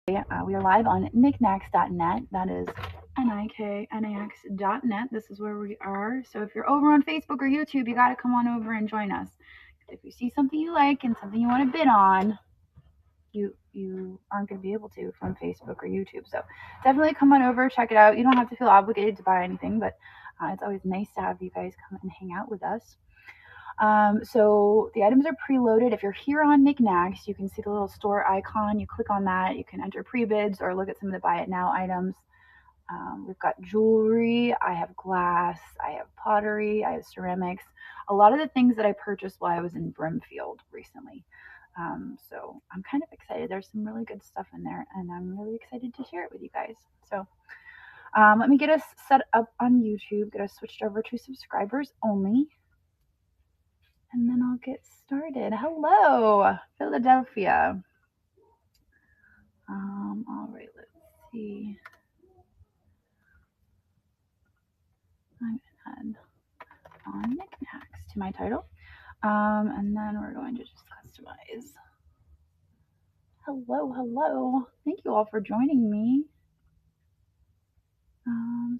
We are live on knickknacks.net. That is niknax.net. This is where we are. So if you're over on Facebook or YouTube, you got to come on over and join us. If you see something you like and something you want to bid on, you aren't going to be able to from Facebook or YouTube. So definitely come on over, check it out. You don't have to feel obligated to buy anything, but it's always nice to have you guys come and hang out with us. So the items are preloaded. If you're here on Knickknacks, you can see the little store icon. You click on that. You can enter pre-bids or look at some of the buy it now items. We've got jewelry. I have glass. I have pottery. I have ceramics. A lot of the things that I purchased while I was in Brimfield recently. So I'm kind of excited. There's some really good stuff in there, and I'm really excited to share it with you guys. So let me get us set up on YouTube, get us switched over to subscribers only, and then I'll get started. Hello, Philadelphia. All right, let's see. I'm going to add on knickknacks to my title. And then we're going to just customize. Hello. Thank you all for joining me.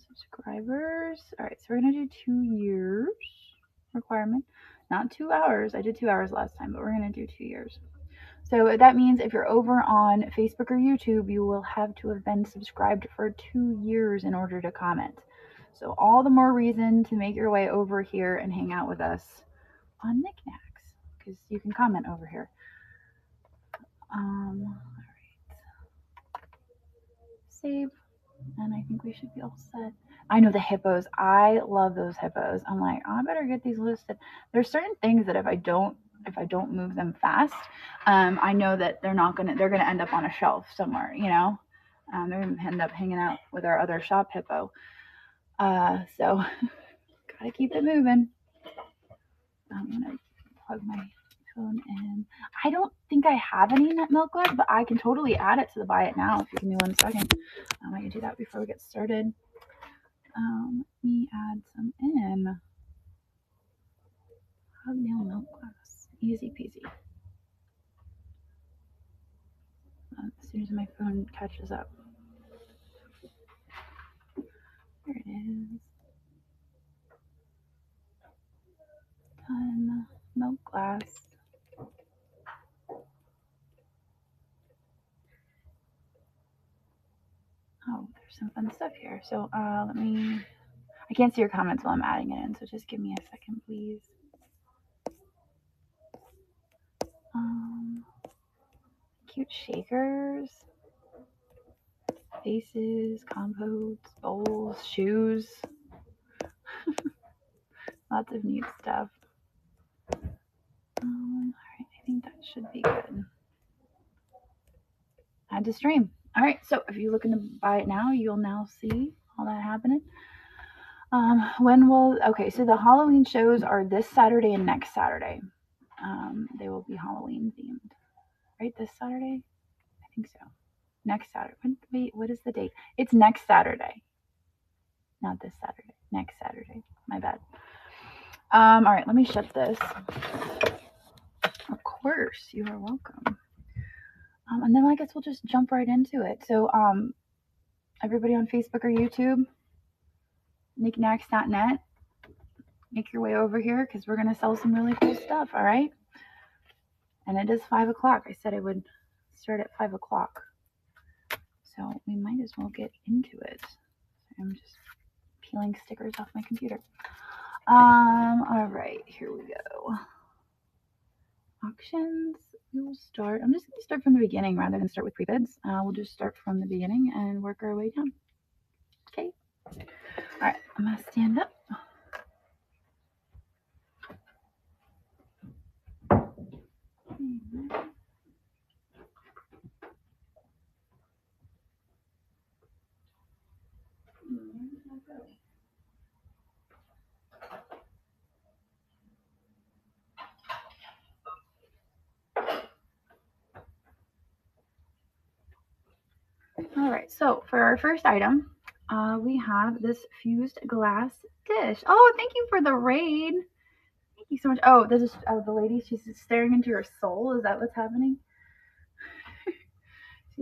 Subscribers. All right, so we're going to do 2 years requirement. Not 2 hours. I did 2 hours last time, but we're going to do 2 years. So that means if you're over on Facebook or YouTube, you will have to have been subscribed for 2 years in order to comment. So all the more reason to make your way over here and hang out with us on Knickknacks, because you can comment over here. All right. Save. And I think we should be all set. I know the hippos. I love those hippos. I'm like, oh, I better get these listed. There's certain things that if I don't move them fast, I know that they're gonna end up on a shelf somewhere, you know. They're gonna end up hanging out with our other shop hippo. So gotta keep it moving. I'm gonna plug my phone in. I don't think I have any nut milk left, but I can totally add it to the buy it now if you give me 1 second. I can do that before we get started. Let me add some in. Hobnail milk glass. Easy peasy. As soon as my phone catches up. There it is. Done. Milk glass. Oh, there's some fun stuff here. So I can't see your comments while I'm adding it in, so just give me a second, please. Cute shakers, vases, compotes, bowls, shoes. Lots of neat stuff. All right, I think that should be good. Add to stream. All right, so if you looking to buy it now, you'll now see all that happening. Okay, so the Halloween shows are this Saturday and next Saturday. They will be Halloween themed. Right, this Saturday? I think so. Next Saturday. Wait, what is the date? It's next Saturday. Not this Saturday. Next Saturday. My bad. All right, let me shut this. Of course, you are welcome. And then I guess we'll just jump right into it. So, everybody on Facebook or YouTube, knickknacks.net, make your way over here because we're going to sell some really cool stuff, all right? And it is 5 o'clock. I said I would start at 5 o'clock. So we might as well get into it. I'm just peeling stickers off my computer. All right, here we go. Auctions. We will start. I'm just going to start from the beginning rather than start with pre-bids. We'll just start from the beginning and work our way down. Okay. All right, I'm going to stand up. All right, so for our first item, we have this fused glass dish. Oh, thank you for the raid. Thank you so much. Oh, this is the lady. She's staring into your soul. Is that what's happening?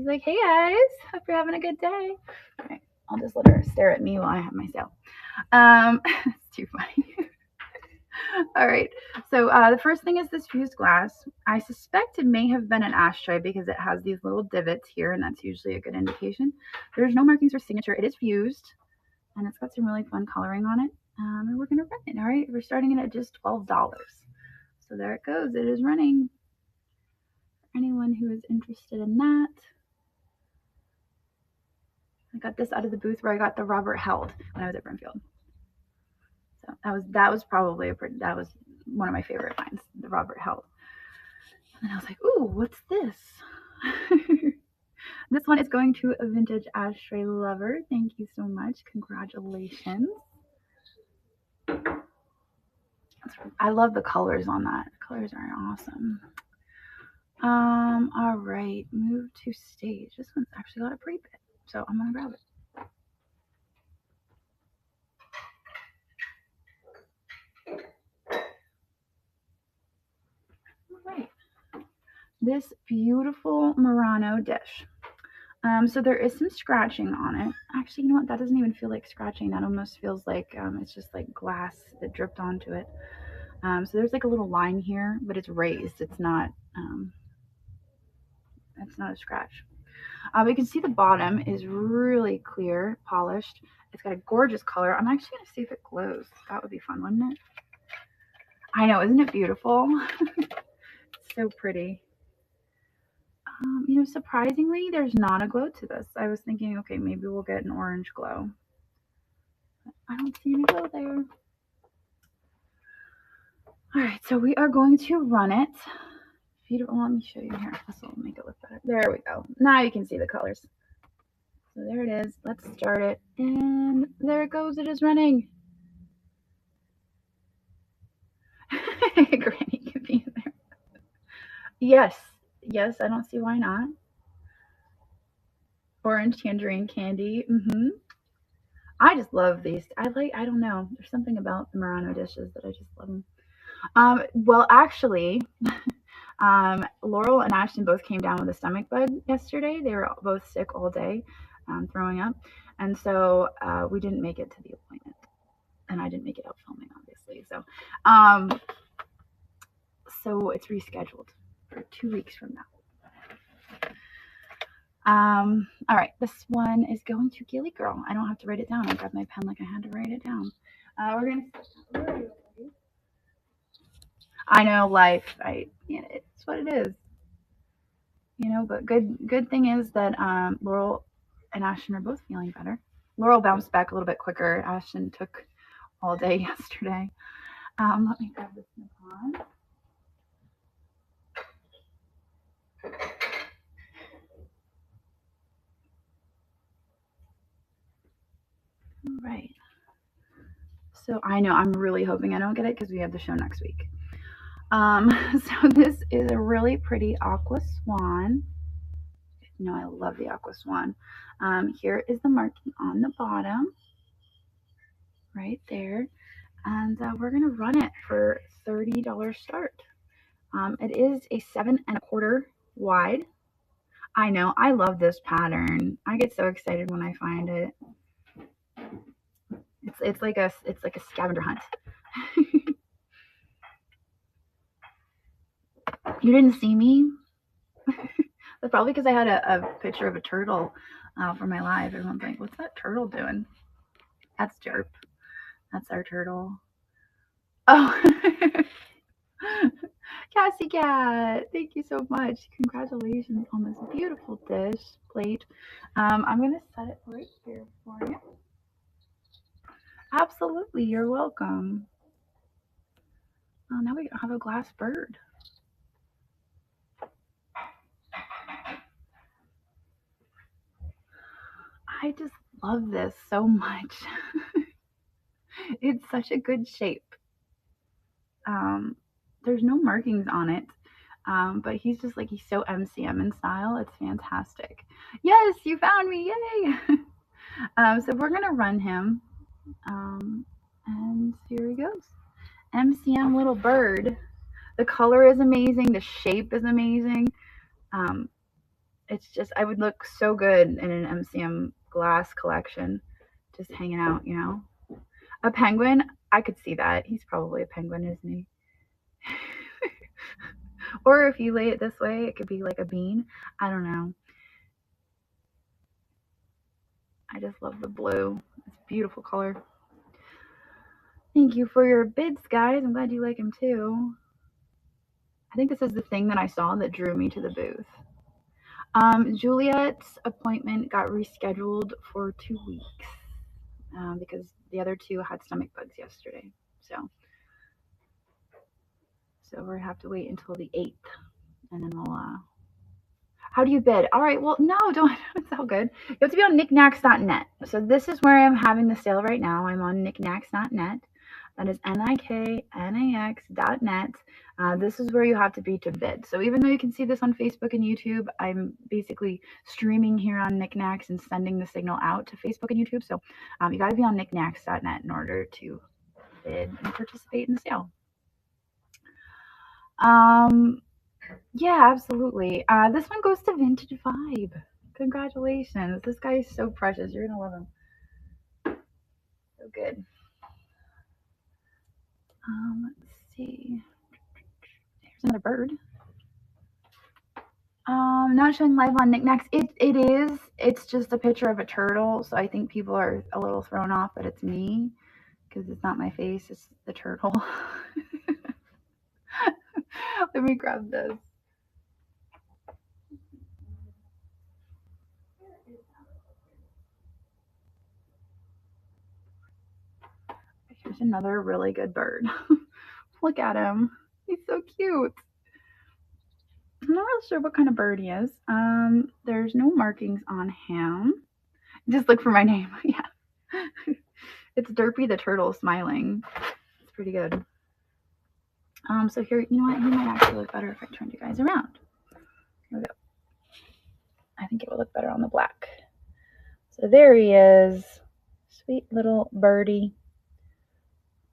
She's like, hey guys, hope you're having a good day. All right, I'll just let her stare at me while I have my sale. It's too funny. All right, so the first thing is this fused glass. I suspect it may have been an ashtray because it has these little divots here, and that's usually a good indication. There's no markings or signature. It is fused, and it's got some really fun coloring on it. And we're gonna run it. All right, we're starting it at just $12. So there it goes. It is running. For anyone who is interested in that. I got this out of the booth where I got the Robert Held when I was at Brimfield. So that was probably that was one of my favorite finds, the Robert Held. And I was like, ooh, what's this? This one is going to a vintage ashtray lover. Thank you so much. Congratulations. I love the colors on that. The colors are awesome. All right, move to stage. This one's actually got a pre-bit, so I'm gonna grab it. All right, this beautiful Murano dish. So there is some scratching on it. Actually, you know what? That doesn't even feel like scratching. That almost feels like it's just like glass that dripped onto it. So there's like a little line here, but it's raised. It's not a scratch. We can see the bottom is really clear, polished. It's got a gorgeous color. I'm actually going to see if it glows. That would be fun, wouldn't it? I know, isn't it beautiful? It's so pretty. You know, surprisingly, there's not a glow to this. I was thinking, okay, maybe we'll get an orange glow. But I don't see any glow there. All right, so we are going to run it. If you don't, let me show you here. This will make it look better. There we go. Now you can see the colors. So there it is. Let's start it. And there it goes. It is running. Granny can be there. Yes. Yes, I don't see why not. Orange tangerine candy. I just love these. I don't know. There's something about the Murano dishes that I just love them. Well, actually, Laurel and Ashton both came down with a stomach bug yesterday. They were both sick all day, throwing up. And so we didn't make it to the appointment. And I didn't make it out filming, obviously. So it's rescheduled for 2 weeks from now. All right, this one is going to Gilly Girl. I don't have to write it down. I grabbed my pen like I had to write it down. We're gonna. I know life. It's what it is. You know, but good thing is that Laurel and Ashton are both feeling better. Laurel bounced back a little bit quicker. Ashton took all day yesterday. Let me grab this Snuff. All right. So I know I'm really hoping I don't get it because we have the show next week. So this is a really pretty aqua swan. You know, I love the aqua swan. Here is the marking on the bottom, right there. And we're gonna run it for $30 start. It is a 7 1/4 wide. I know, I love this pattern. I get so excited when I find it. It's like a scavenger hunt. You didn't see me? That's probably because I had a picture of a turtle for my live. Everyone's like, what's that turtle doing? That's Jerp. That's our turtle. Oh, Cassie Cat, thank you so much. Congratulations on this beautiful dish plate. I'm going to set it right here for you. Absolutely, you're welcome. Oh, now we have a glass bird. I just love this so much. It's such a good shape. There's no markings on it, but he's just like, he's so MCM in style. It's fantastic. Yes, you found me. Yay. So we're going to run him. And here he goes. MCM little bird. The color is amazing. The shape is amazing. It's just, I would look so good in an MCM glass collection, just hanging out, you know. A penguin, I could see that. He's probably a penguin, isn't he? Or if you lay it this way, it could be like a bean. I don't know. I just love the blue. It's a beautiful color. Thank you for your bids, guys. I'm glad you like them too. I think this is the thing that I saw that drew me to the booth. Juliet's appointment got rescheduled for 2 weeks because the other two had stomach bugs yesterday. So we're gonna have to wait until the 8th, and then we'll. How do you bid? All right. Well, no, don't. It's all good. You have to be on knickknacks.net. So this is where I'm having the sale right now. I'm on knickknacks.net. That is nicknax.net. This is where you have to be to bid. So even though you can see this on Facebook and YouTube, I'm basically streaming here on Knickknacks and sending the signal out to Facebook and YouTube. So you got to be on knickknacks.net in order to bid and participate in the sale. Yeah, absolutely. This one goes to Vintage Vibe. Congratulations. This guy is so precious. You're going to love him. So good. Let's see. Here's another bird. Not showing live on Knickknacks. It is. It's just a picture of a turtle. So I think people are a little thrown off that it's me because it's not my face. It's the turtle. Let me grab this. Here's another really good bird. Look at him. He's so cute. I'm not really sure what kind of bird he is. There's no markings on him. Just look for my name. Yeah. It's Derpy the turtle smiling. It's pretty good. So here, you know what? He might actually look better if I turned you guys around. Here we go. I think it will look better on the black. So there he is. Sweet little birdie.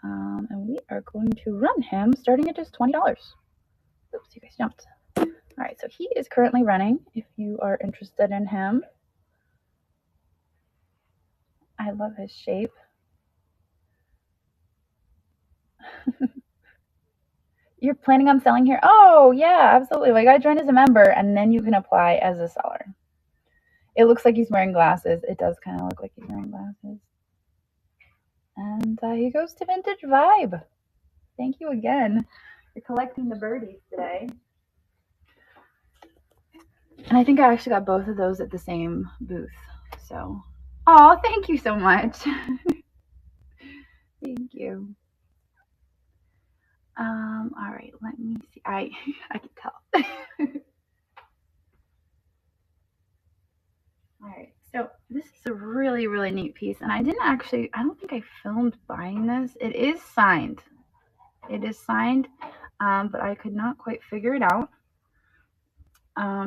And we are going to run him starting at just $20. Oops, you guys jumped. All right, so he is currently running if you are interested in him. I love his shape. You're planning on selling here? Oh, yeah, absolutely. Well, you got to join as a member, and then you can apply as a seller. It looks like he's wearing glasses. It does kind of look like he's wearing glasses. And he goes to Vintage Vibe. Thank you again. You're collecting the birdies today. And I think I actually got both of those at the same booth. So, oh, thank you so much. Thank you. All right, let me see. I can tell. All right, so this is a really, really neat piece. And I don't think I filmed buying this. It is signed. It is signed, but I could not quite figure it out.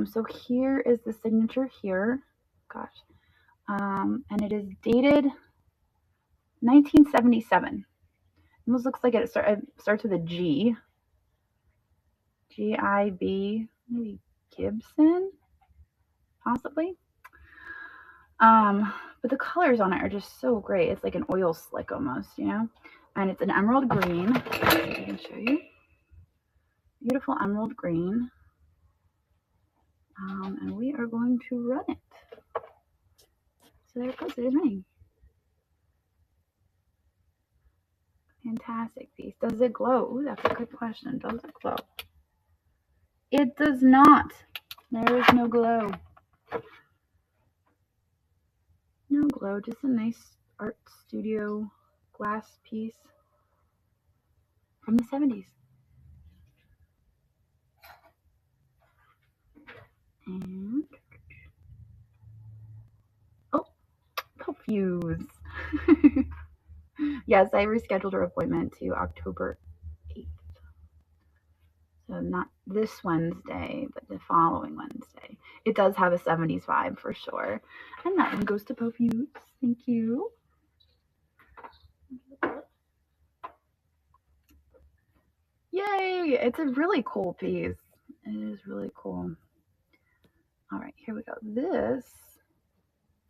So here is the signature here. Gosh. And it is dated 1977. Almost looks like it starts with a G. G-I-B, maybe Gibson, possibly. But the colors on it are just so great. It's like an oil slick almost, you know? And it's an emerald green. I can show you. Beautiful emerald green. And we are going to run it. So there it goes. It is running. Fantastic piece. Does it glow? Ooh, that's a good question. Does it glow? It does not. There is no glow. No glow, just a nice art studio glass piece from the 70s. And oh, Perfuse. Yes, I rescheduled her appointment to October 8th. So not this Wednesday, but the following Wednesday. It does have a 70s vibe for sure. And that one goes to Perfuse. Thank you. Yay! It's a really cool piece. It is really cool. All right, here we go. This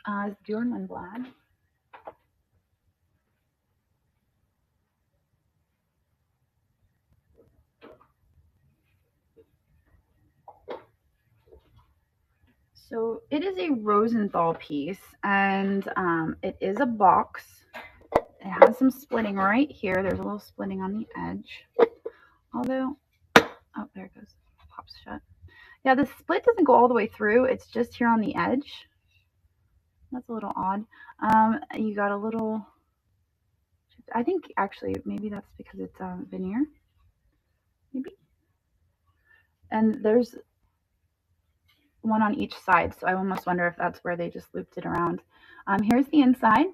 is Bjorn Lundblad. So it is a Rosenthal piece, and it is a box. It has some splitting right here. There's a little splitting on the edge. Although, oh, there it goes. Pops shut. Yeah, the split doesn't go all the way through. It's just here on the edge. That's a little odd. You got a little, I think actually maybe that's because it's veneer. Maybe. And there's one on each side, so I almost wonder if that's where they just looped it around. Here's the inside.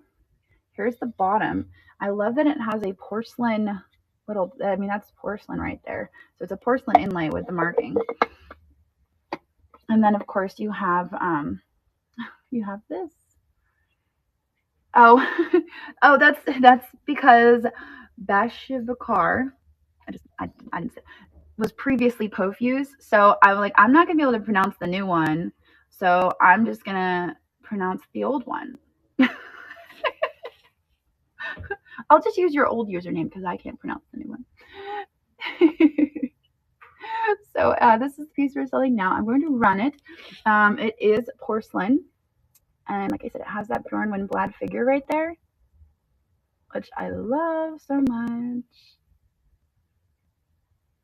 Here's the bottom. I love that it has a porcelain little, I mean, that's porcelain right there. So it's a porcelain inlay with the marking. And then of course you have this. Oh, oh, that's because Bashivikar, I didn't say, was previously Pofuse. So I'm like, I'm not gonna be able to pronounce the new one. So I'm just gonna pronounce the old one. I'll just use your old username because I can't pronounce the new one. So this is the piece we're selling now. I'm going to run it. It is porcelain. And like I said, it has that Bjorn Lundblad figure right there, which I love so much.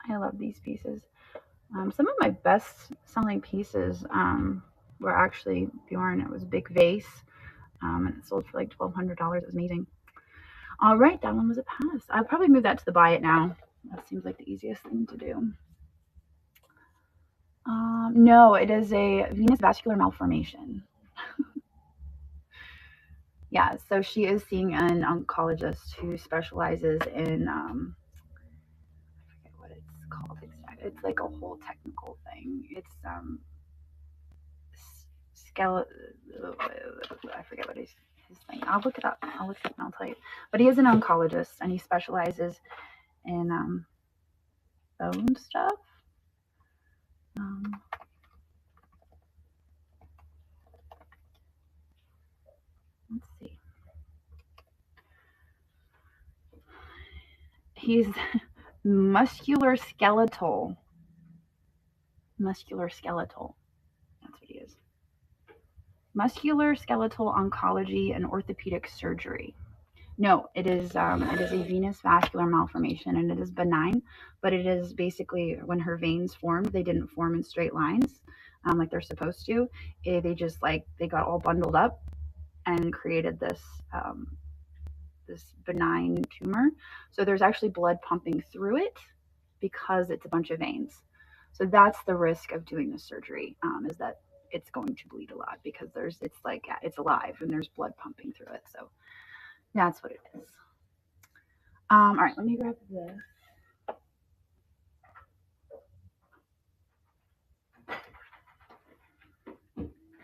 I love these pieces. Some of my best selling pieces were actually Bjorn. It was a big vase. And it sold for like $1,200. It was amazing. All right, that one was a pass. I'll probably move that to the buy it now. That seems like the easiest thing to do. No, it is a venous vascular malformation. Yeah, so she is seeing an oncologist who specializes in, I forget what it's called exactly. It's like a whole technical thing. It's skeletal. I forget what his thing. I'll look it up. I'll look it up and I'll tell you. But he is an oncologist and he specializes in bone stuff. Let's see. He's muscular skeletal. Muscular skeletal. That's what he is. Muscular skeletal oncology and orthopedic surgery. No, it is a venous vascular malformation and it is benign, but it is basically when her veins formed, they didn't form in straight lines like they're supposed to. They just they got all bundled up and created this this benign tumor. So there's actually blood pumping through it because it's a bunch of veins. So that's the risk of doing this surgery, is that it's going to bleed a lot because it's alive and there's blood pumping through it. So that's what it is. All right, let me grab this.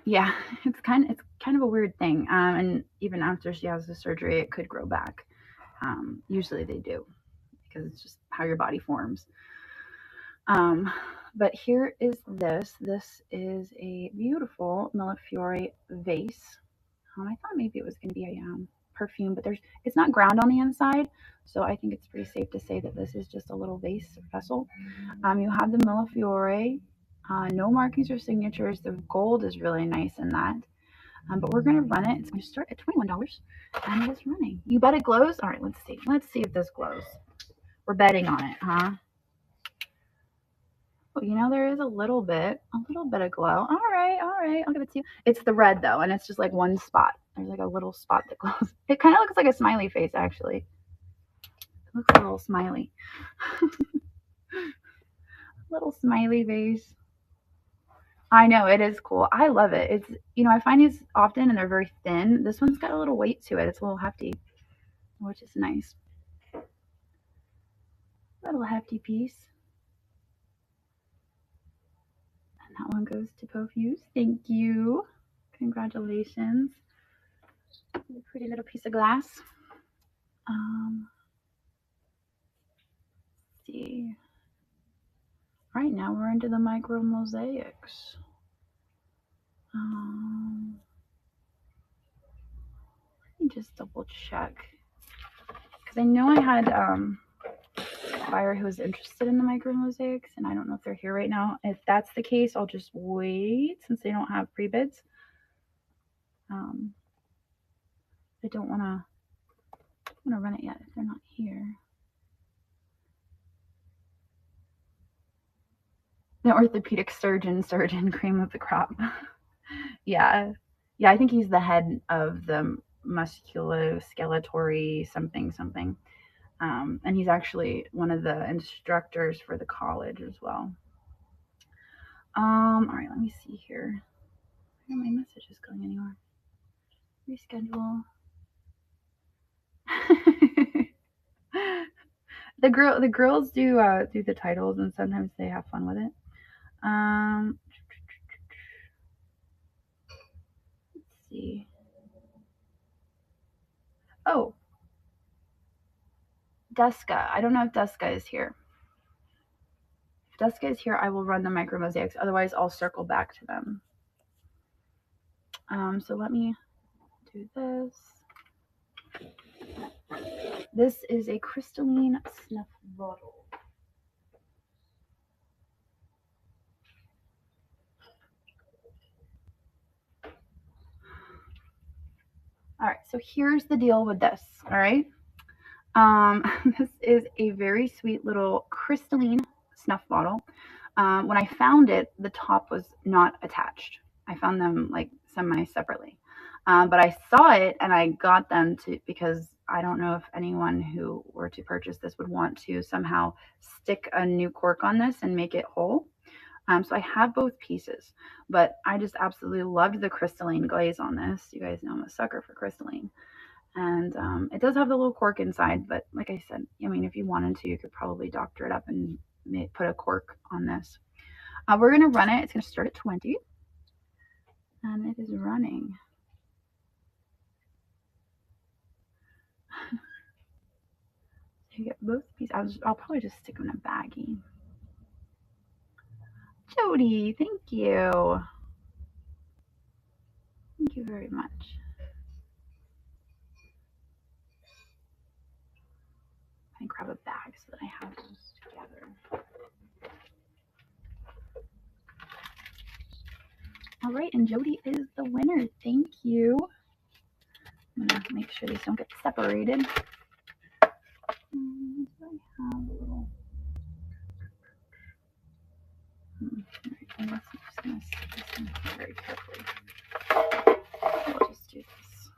Yeah, it's kind of a weird thing. And even after she has the surgery, it could grow back. Usually they do because it's just how your body forms. But here is this. This is a beautiful Millefiori vase. I thought maybe it was going to be a perfume, but it's not ground on the inside, so I think it's pretty safe to say that this is just a little vase vessel. You have the Millefiori, no markings or signatures. The gold is really nice in that. But we're going to run it. It's going to start at $21, and it is running. You bet it glows? All right, let's see. Let's see if this glows. We're betting on it, huh? Well, you know, there is a little bit of glow. All right, I'll give it to you. It's the red though, and it's just like one spot. There's like a little spot that glows. It kind of looks like a smiley face, actually. It looks a little smiley. Little smiley face. I know, it is cool. I love it. It's, you know, I find these often and they're very thin. This one's got a little weight to it. It's a little hefty, which is nice. Little hefty piece. That one goes to Pofuse. Thank you. Congratulations. Pretty little piece of glass. Let's see. Right now we're into the micro mosaics. Let me just double check. Because I know I had a buyer who was interested in the micro mosaics, and I don't know if they're here right now. If that's the case, I'll just wait since they don't have pre-bids. I don't want to run it yet if they're not here. The orthopedic surgeon cream of the crop. Yeah. I think he's the head of the musculoskeletal something. And he's actually one of the instructors for the college as well. All right, let me see here. Where are my messages going anywhere? Reschedule. the girls do the titles, and sometimes they have fun with it. Let's see. Oh, Duska. I don't know if Duska is here. If Duska is here, I will run the micro mosaics. Otherwise, I'll circle back to them. So let me do this. This is a crystalline snuff bottle. All right, so here's the deal with this. All right. This is a very sweet little crystalline snuff bottle. When I found it, the top was not attached. I found them like semi-separately. But I saw it and I got them because I don't know if anyone who were to purchase this would want to somehow stick a new cork on this and make it whole. So I have both pieces, but I just absolutely loved the crystalline glaze on this. You guys know I'm a sucker for crystalline. And it does have the little cork inside, but like I said, I mean, if you wanted to, you could probably doctor it up and put a cork on this. We're going to run it. It's going to start at 20. And it is running. So you get both pieces. I'll probably just stick them in a baggie. Jody, thank you. Thank you very much. I grab a bag so that I have those together. All right, and Jody is the winner. Thank you. I'm gonna make sure these don't get separated. I have a little. I'm just gonna set this in very carefully. We'll just do this.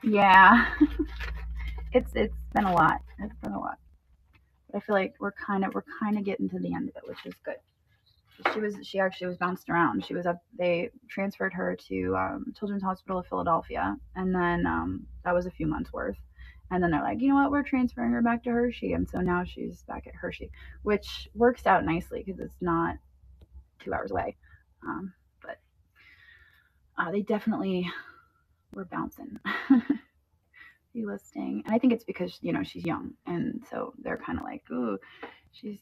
Yeah, it's been a lot. It's been a lot. But I feel like we're kind of getting to the end of it, which is good. She actually was bounced around. They transferred her to Children's Hospital of Philadelphia, and then that was a few months worth. And then they're like, you know what, we're transferring her back to Hershey, and so now she's back at Hershey, which works out nicely because it's not 2 hours away. But they definitely were bouncing. Delisting, and I think it's because she's young, and so they're kind of like, ooh,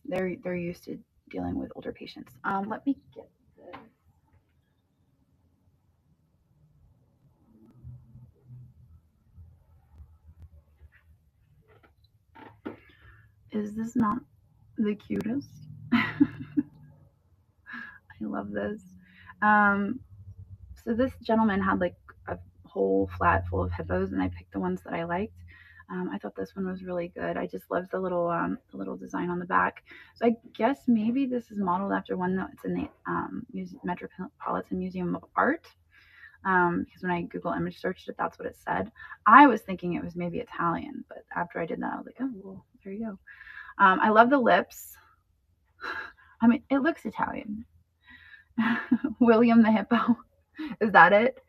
they're used to dealing with older patients. Let me get this. Is this not the cutest? I love this. So this gentleman had like a whole flat full of hippos, and I picked the ones that I liked. I thought this one was really good. I just loved the little design on the back. So I guess maybe this is modeled after one that's in the Metropolitan Museum of Art. Because when I Google image searched it, that's what it said. I was thinking it was maybe Italian, but after I did that, I was like, oh, well, there you go. I love the lips. I mean, it looks Italian. William the hippo. Is that it?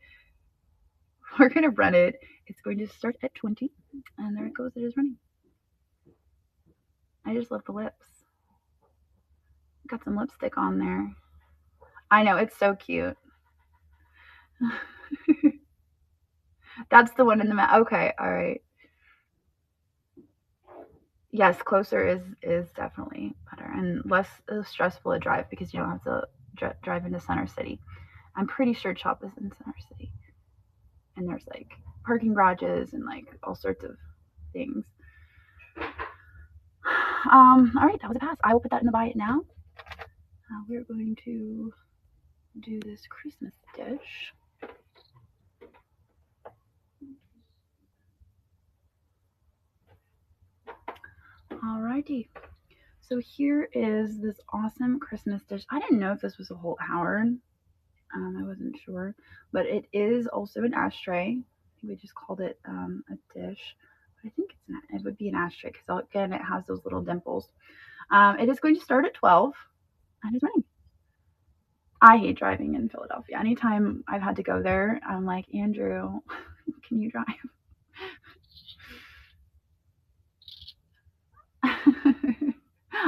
We're going to run it. It's going to start at 20. And there it goes. It is running. I just love the lips. Got some lipstick on there. I know. It's so cute. That's the one in the okay. All right. Yes, closer is definitely better and less stressful to drive because you don't have to drive into Center City. I'm pretty sure Chop is in Center City, and there's like parking garages and like all sorts of things. All right, that was a pass. I will put that in the buy it now. We're going to do this Christmas dish. Alrighty. So here is this awesome Christmas dish. I didn't know if this was a whole Howard. I wasn't sure, but it is also an ashtray. We just called it a dish. But I think it would be an ashtray because again, it has those little dimples. It is going to start at 12 and it's running. I hate driving in Philadelphia. Anytime I've had to go there, I'm like, Andrew, can you drive?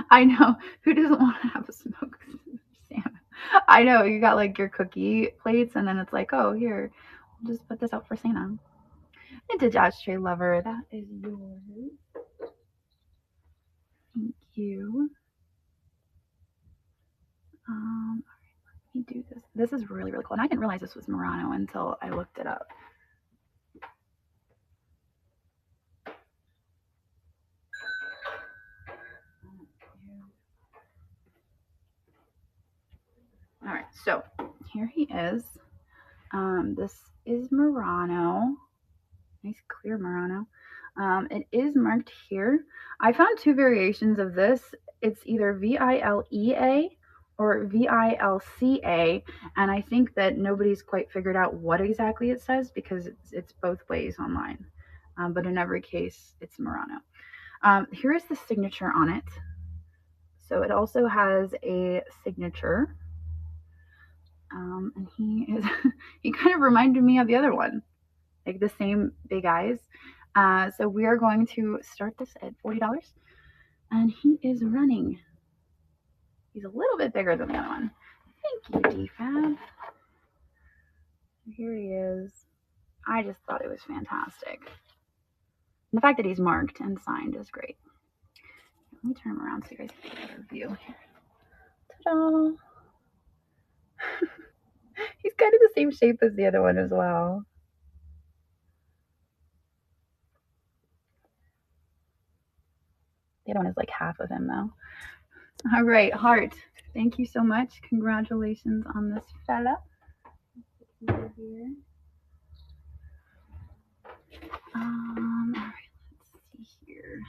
I know. Who doesn't want to have a smoked Santa? I know. You got like your cookie plates, and then it's like, oh, here, we'll just put this out for Santa. Vintage ashtray lover, that is yours. Thank you. Let me do this. This is really, really cool. And I didn't realize this was Murano until I looked it up. All right, so here he is. This is Murano. Nice clear Murano. It is marked here. I found two variations of this. It's either VILEA or VILCA, and I think that nobody's quite figured out what exactly it says because it's both ways online. But in every case, it's Murano. Here is the signature on it. So it also has a signature. And he is, he kind of reminded me of the other one, like the same big eyes. So we are going to start this at $40, and he is running. He's a little bit bigger than the other one. Thank you, DFAB. Here he is. I just thought it was fantastic. And the fact that he's marked and signed is great. Let me turn him around so you guys can get a better view here. Ta-da! He's kind of the same shape as the other one as well. The other one is like half of him though. All right, Heart. Thank you so much. Congratulations on this fella. Over here. All right, let's see here.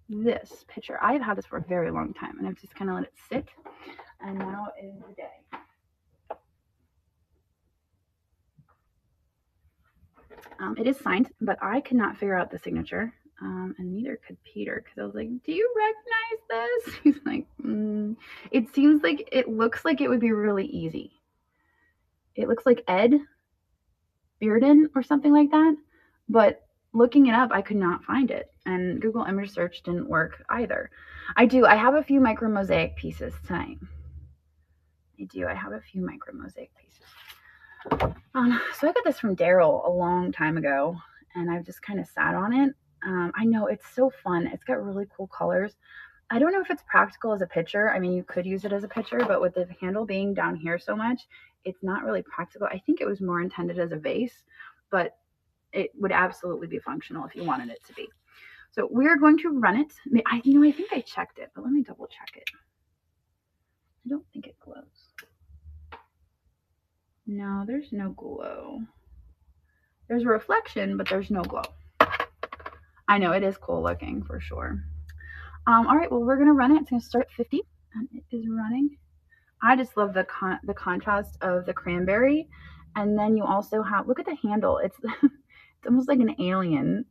This picture, I've had this for a very long time, and I've just kind of let it sit, and now is the day. It is signed, but I could not figure out the signature, and neither could Peter, because I was like, do you recognize this? He's like, It seems like, it looks like it would be really easy. It looks like Ed Bearden or something like that, but looking it up, I could not find it, and Google image search didn't work either. I have a few micro mosaic pieces tonight. I have a few micro mosaic pieces. So I got this from Daryl a long time ago, and I've just kind of sat on it. I know it's so fun. It's got really cool colors. I don't know if it's practical as a picture. I mean, you could use it as a picture, but with the handle being down here so much, it's not really practical. I think it was more intended as a vase, but it would absolutely be functional if you wanted it to be. So we're going to run it. I think I checked it, but let me double check it. I don't think it glows. No, there's no glow. There's a reflection, but there's no glow. I know, it is cool looking for sure. All right, well, we're going to run it. It's going to start at 50, and it is running. I just love the contrast of the cranberry. And then you also have, look at the handle. It's it's almost like an alien.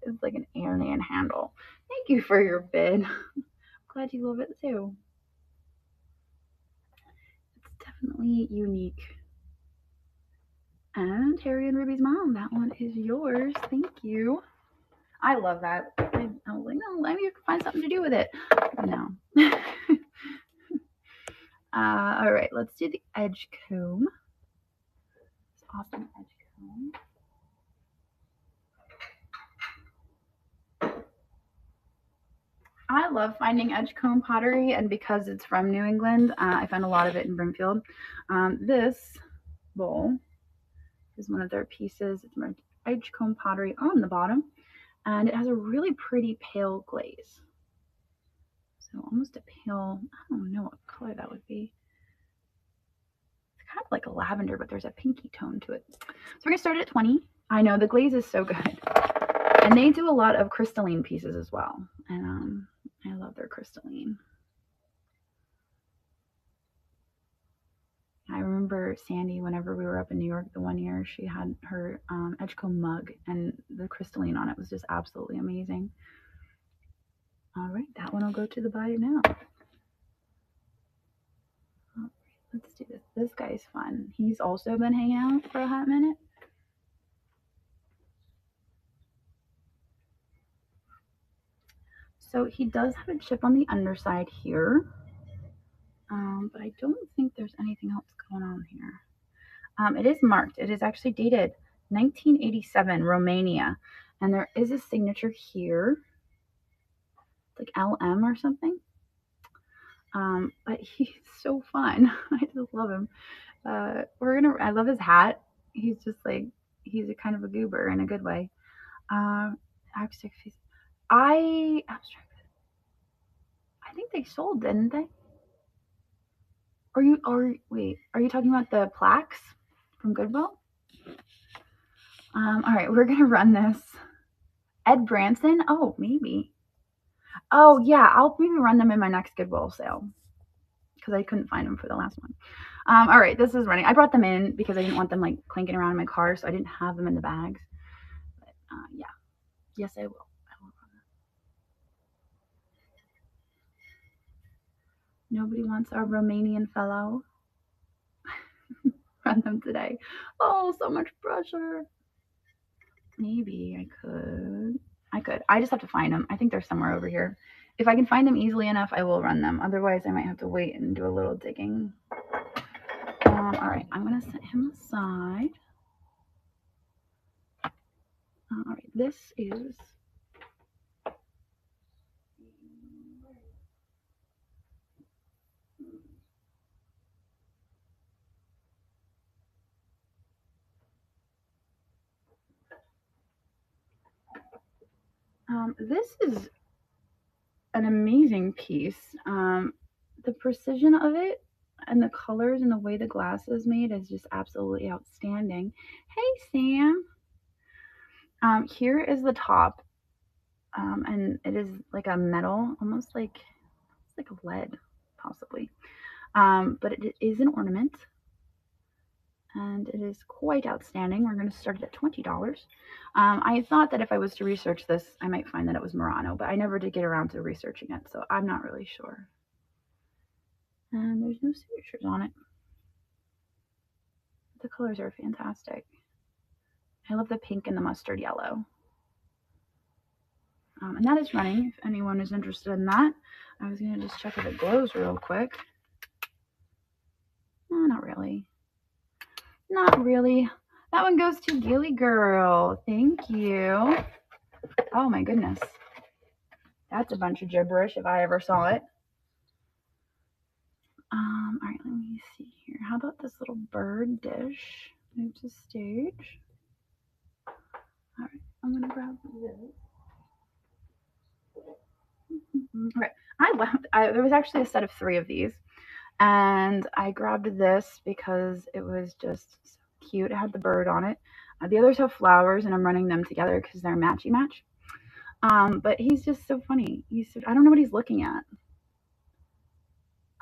It's like an alien handle. Thank you for your bid. Glad you love it too. It's definitely unique. And Terry and Ruby's mom, that one is yours. Thank you. I love that. I was like, no, let me find something to do with it. No. All right, let's do the Edgecomb. It's awesome Edgecomb. I love finding Edgecomb pottery, and because it's from New England, I found a lot of it in Brimfield. This bowl is one of their pieces. It's marked Edgecomb pottery on the bottom, and it has a really pretty pale glaze. So almost a pale, I don't know what color that would be. It's kind of like a lavender, but there's a pinky tone to it. So we're gonna start at 20. I know the glaze is so good. And they do a lot of crystalline pieces as well. And I love their crystalline. I remember Sandy, whenever we were up in New York the one year, she had her Edgecomb mug, and the crystalline on it was just absolutely amazing. All right, that one will go to the buyer now. Let's do this. This guy's fun. He's also been hanging out for a hot minute. So he does have a chip on the underside here, but I don't think there's anything else going on here. It is marked. It is actually dated 1987, Romania, and there is a signature here, like LM or something. But he's so fun. I just love him. I love his hat. He's just like, he's a kind of a goober in a good way. Abstract face. I think they sold, didn't they? Wait, are you talking about the plaques from Goodwill? All right, we're gonna run this. Ed Branson? Oh, maybe. Oh yeah, I'll maybe run them in my next Goodwill sale because I couldn't find them for the last one. All right, this is running. I brought them in because I didn't want them like clinking around in my car, so I didn't have them in the bags. But yeah, yes, I will. Run them. Nobody wants our Romanian fellow. Run them today. Oh, so much pressure. Maybe I could. I just have to find them. I think they're somewhere over here. If I can find them easily enough, I will run them. Otherwise, I might have to wait and do a little digging. All right, I'm going to set him aside. All right, this is... this is an amazing piece. The precision of it and the colors and the way the glass is made is just absolutely outstanding. Hey, Sam. Here is the top, and it is like a metal, almost like it's like a lead, possibly. But it is an ornament, and it is quite outstanding. We're going to start it at $20. I thought that if I was to research this, I might find that it was Murano, but I never did get around to researching it, so I'm not really sure. And there's no signatures on it. The colors are fantastic. I love the pink and the mustard yellow. And that is running, if anyone is interested in that. I was going to just check if it glows real quick. No, not really. Not really. That one goes to Gilly Girl. Thank you. Oh my goodness. That's a bunch of gibberish if I ever saw it. All right, let me see here. How about this little bird dish? Move to stage. All right, I'm gonna grab this. Okay, there was actually a set of 3 of these, and I grabbed this because it was just so cute. It had the bird on it. The others have flowers, and I'm running them together because they're matchy match. But he's just so funny. I don't know what he's looking at.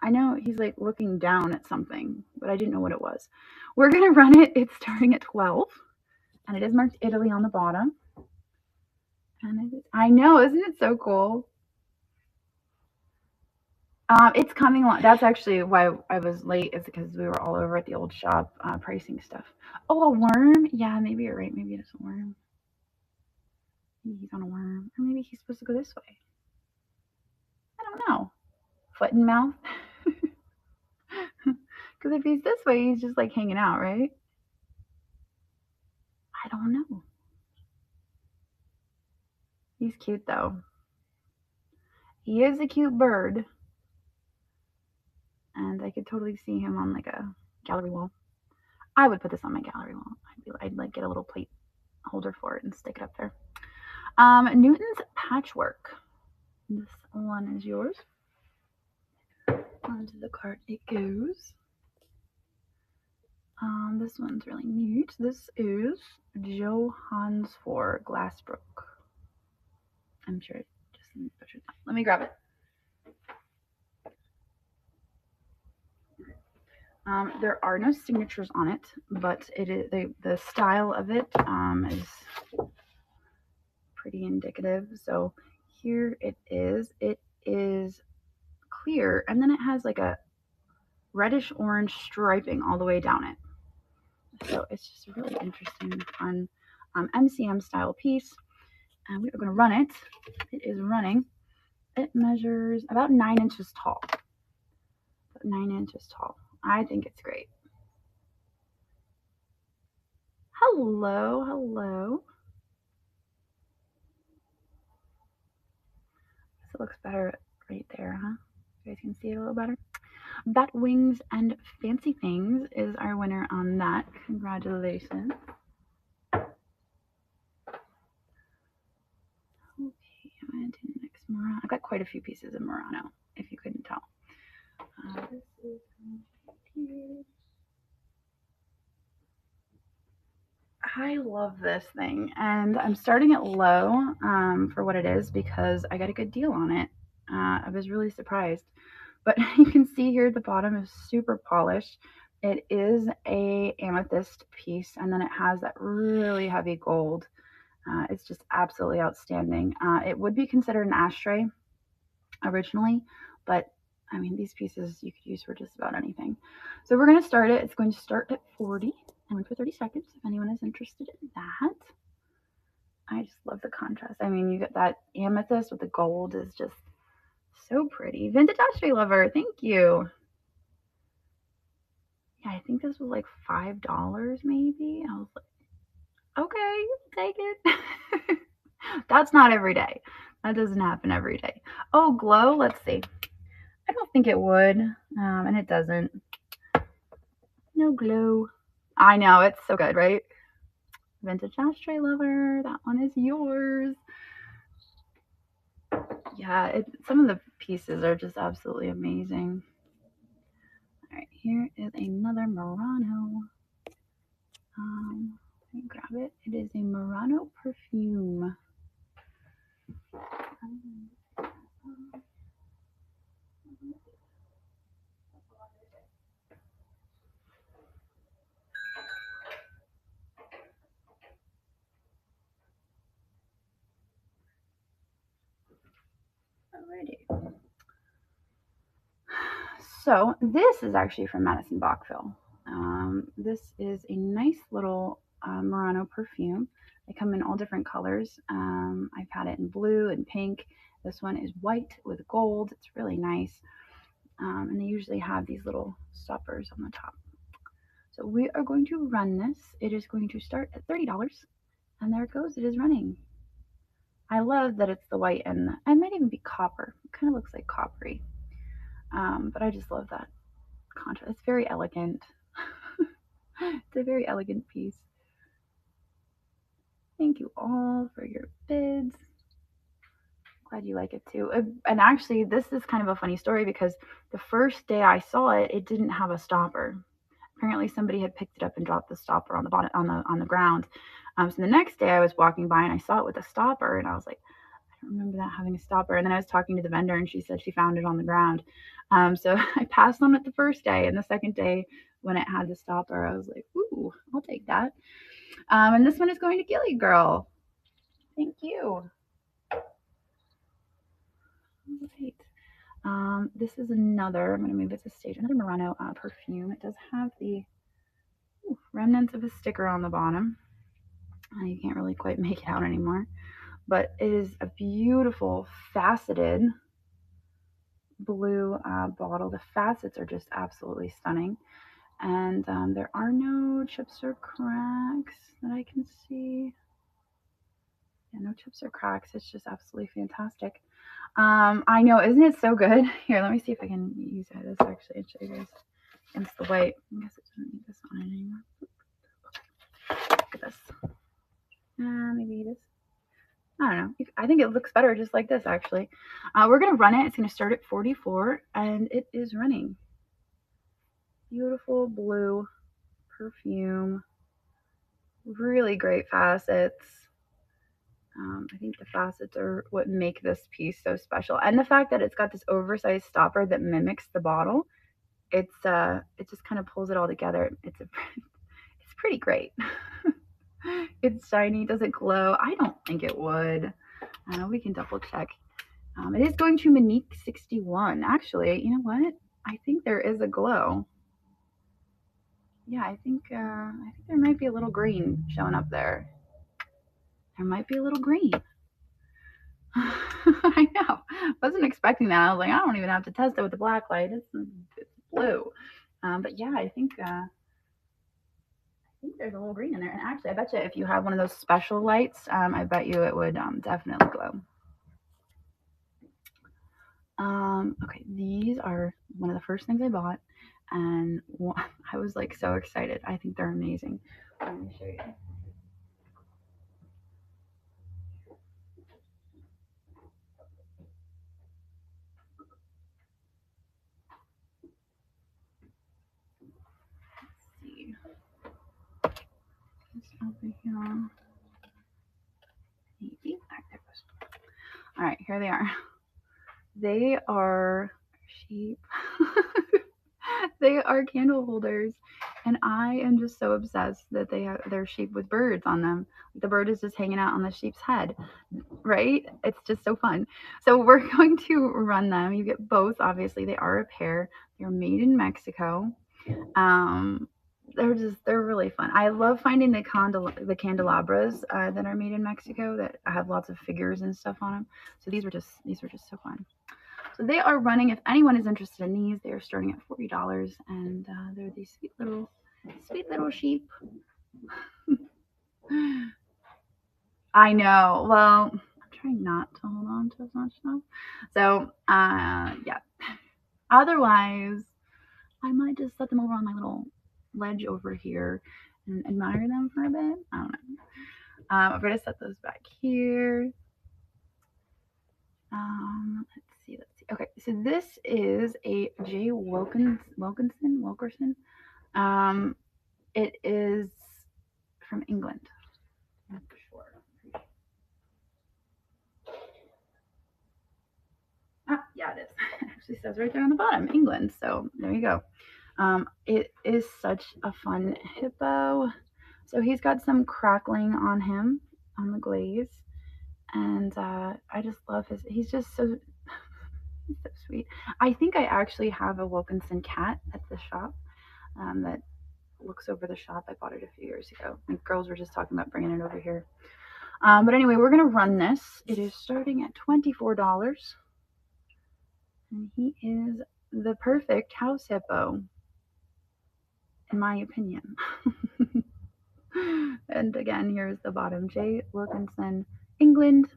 I know he's like looking down at something, but I didn't know what it was. We're gonna run it. It's starting at 12, and it is marked Italy on the bottom. And I know, isn't it so cool? It's coming along. That's actually why I was late, is because we were all over at the old shop pricing stuff. Oh, a worm? Yeah, maybe you're right. Maybe it's a worm. Maybe he's on a worm. Or maybe he's supposed to go this way. I don't know. Foot and mouth? Because if he's this way, he's just like hanging out, right? I don't know. He's cute though. He is a cute bird. And I could totally see him on like a gallery wall. I would put this on my gallery wall. I'd like get a little plate holder for it and stick it up there. Newton's Patchwork. This one is yours. Onto the cart it goes. This one's really neat. This is Johannes for Glassbrook. I'm sure it just butchered that. Let me grab it. There are no signatures on it, but it is the style of it is pretty indicative. So here it is. It is clear, and then it has like a reddish orange striping all the way down it. So it's just a really interesting, fun MCM style piece. And we are going to run it. It is running. It measures about 9 inches tall. About 9 inches tall. I think it's great. Hello, hello. It looks better right there, huh? You guys can see it a little better. Bat Wings and Fancy Things is our winner on that. Congratulations. Okay, I'm going to do the next Murano. I've got quite a few pieces of Murano, if you couldn't tell. This is here. I love this thing, and I'm starting it low for what it is because I got a good deal on it. I was really surprised, but you can see here the bottom is super polished. It is a amethyst piece, and then it has that really heavy gold. It's just absolutely outstanding. It would be considered an ashtray originally, but I mean, these pieces you could use for just about anything. So we're going to start it. It's going to start at 40 and wait for 30 seconds if anyone is interested in that. I just love the contrast. I mean, you get that amethyst with the gold is just so pretty. Vintage ashtray lover, thank you. Yeah, I think this was like $5 maybe. I was like, okay, take it. That's not every day. That doesn't happen every day. Oh, glow. Let's see. I don't think it would, and it doesn't. No glow. I know, it's so good, right? Vintage ashtray lover, that one is yours. Yeah, some of the pieces are just absolutely amazing. All right, here is another Murano. Let me grab it. It is a Murano perfume. Alrighty. So this is actually from Madison Bachville. This is a nice little Murano perfume. They come in all different colors. I've had it in blue and pink. This one is white with gold. It's really nice. And they usually have these little stoppers on the top. So we are going to run this. It is going to start at $30. And there it goes. It is running. I love that it's the white and it might even be copper. It kind of looks like coppery. But I just love that contrast. It's very elegant. It's a very elegant piece. Thank you all for your bids. Glad you like it too. And actually, this is kind of a funny story because the first day I saw it, it didn't have a stopper. Apparently, somebody had picked it up and dropped the stopper on the bottom on the ground. So the next day, I was walking by and I saw it with a stopper, and I was like, I don't remember that having a stopper. And then I was talking to the vendor, and she said she found it on the ground. So I passed on it the first day, and the second day when it had the stopper, I was like, ooh, I'll take that. And this one is going to Gilly Girl. Thank you. Right. This is another, I'm going to move it to stage, another Murano perfume. It does have the remnants of a sticker on the bottom. You can't really quite make it out anymore. But it is a beautiful faceted blue bottle. The facets are just absolutely stunning. And there are no chips or cracks that I can see. Yeah, no chips or cracks. It's just absolutely fantastic. I know, isn't it so good? Here, let me see if I can use this actually and show you guys against the white. I guess it doesn't need this on it anymore. Look at this. Maybe this. I don't know. I think it looks better just like this, actually. We're going to run it. It's going to start at 44, and it is running. Beautiful blue perfume. Really great facets. I think the facets are what make this piece so special. And the fact that it's got this oversized stopper that mimics the bottle, it just kind of pulls it all together. It's pretty great. It's shiny. Does it glow? I don't think it would. We can double check. It is going to Monique 61. Actually, you know what? I think there is a glow. Yeah, I think there might be a little green showing up there. There might be a little green. I know. Wasn't expecting that. I was like, I don't even have to test it with the black light. It's blue. But yeah, I think there's a little green in there. And actually, I bet you if you have one of those special lights, I bet you it would definitely glow. Okay, these are one of the first things I bought, and I was like so excited. I think they're amazing. Let me show you. Let's see. It's over here. Maybe. There it goes. All right, here they are. They are sheep. They are candle holders, and I am just so obsessed that they're sheep with birds on them. The bird is just hanging out on the sheep's head, right? It's just so fun. So we're going to run them. You get both, obviously. They are a pair. They're made in Mexico. They're really fun. I love finding the candelabras that are made in Mexico that have lots of figures and stuff on them. So these were just so fun. So they are running. If anyone is interested in these, they are starting at $40, and they're these sweet little sheep. I know. Well, I'm trying not to hold on to as much stuff. So yeah. Otherwise, I might just set them over on my little ledge over here and admire them for a bit. I don't know. I'm gonna set those back here. Let's see. Okay, so this is a J. Wilkinson. It is from England. I'm not sure. Yeah, it is. It actually says right there on the bottom, England. So there you go. It is such a fun hippo. So he's got some crackling on him on the glaze, and I just love he's just so he's so sweet. I think I actually have a Wilkinson cat at the shop that looks over the shop. I bought it a few years ago. The girls were just talking about bringing it over here. But anyway, we're gonna run this. It is starting at $24, and he is the perfect house hippo, in my opinion. And again, here's the bottom. J. Wilkinson, England.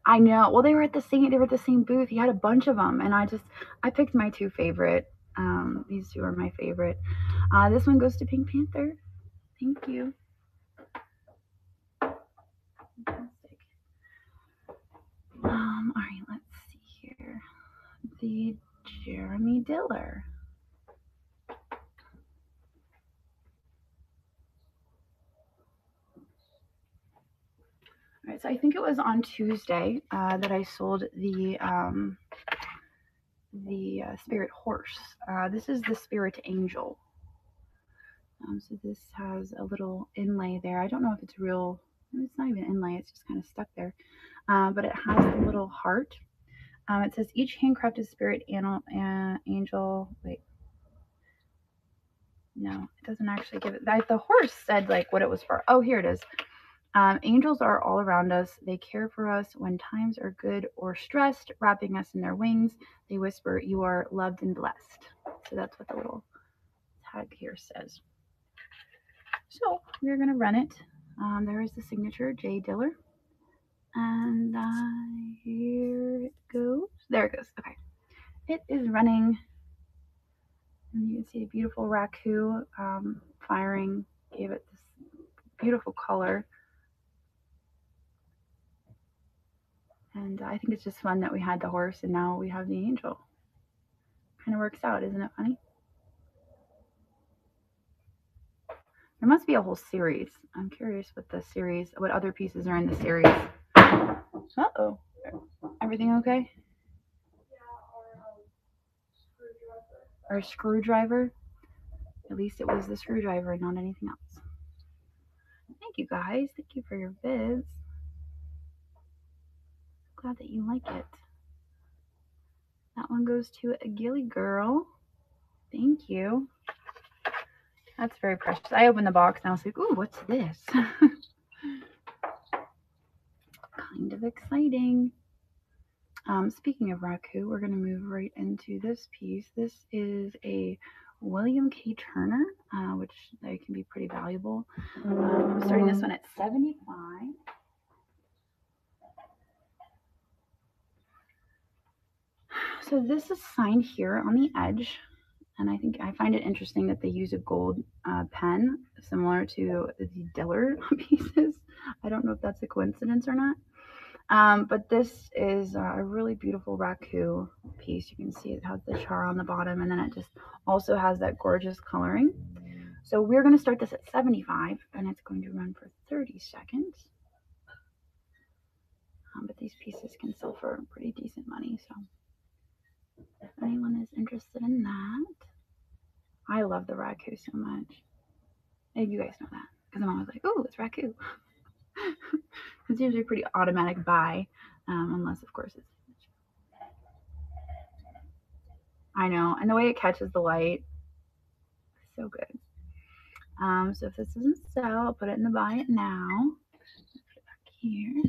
I know. Well, they were at the same booth. He had a bunch of them, and I picked my two favorite. These two are my favorite. This one goes to Pink Panther. Thank you. Fantastic. All right, let's see here. The Jeremy Diller. All right, so I think it was on Tuesday that I sold the spirit horse. This is the spirit angel. So this has a little inlay there. I don't know if it's real. It's not even inlay. It's just kind of stuck there. But it has a little heart. It says each handcrafted spirit angel. Wait. No, it doesn't actually give it. The horse said like what it was for. Oh, here it is. Angels are all around us. They care for us when times are good or stressed, wrapping us in their wings. They whisper, "You are loved and blessed." So that's what the little tag here says. So we're going to run it. There is the signature, J. Diller. And here it goes. There it goes. Okay. It is running. And you can see a beautiful raku firing. Gave it this beautiful color. And I think it's just fun that we had the horse and now we have the angel. Kind of works out, isn't it funny? There must be a whole series. I'm curious what other pieces are in the series. Uh-oh. Everything okay? Our screwdriver? At least it was the screwdriver and not anything else. Thank you guys. Thank you for your vids. Glad that you like it. That one goes to a Gilly girl. Thank you. That's very precious. I opened the box and I was like, ooh, what's this? Kind of exciting. Speaking of raku, we're going to move right into this piece. This is a William K. Turner, which they can be pretty valuable. I'm starting this one at $75. So this is signed here on the edge, and I find it interesting that they use a gold pen similar to the Diller pieces. I don't know if that's a coincidence or not. But this is a really beautiful raku piece. You can see it has the char on the bottom, and then it just also has that gorgeous coloring. So we're going to start this at 75, and it's going to run for 30 seconds. But these pieces can sell for pretty decent money, so if anyone is interested in that. I love the raku so much. Maybe you guys know that, because I'm always like, oh, it's raku. It's usually a pretty automatic buy, unless, of course, it's... I know, and the way it catches the light, so good. So if this doesn't sell, I'll put it in the buy it now. Put it back here.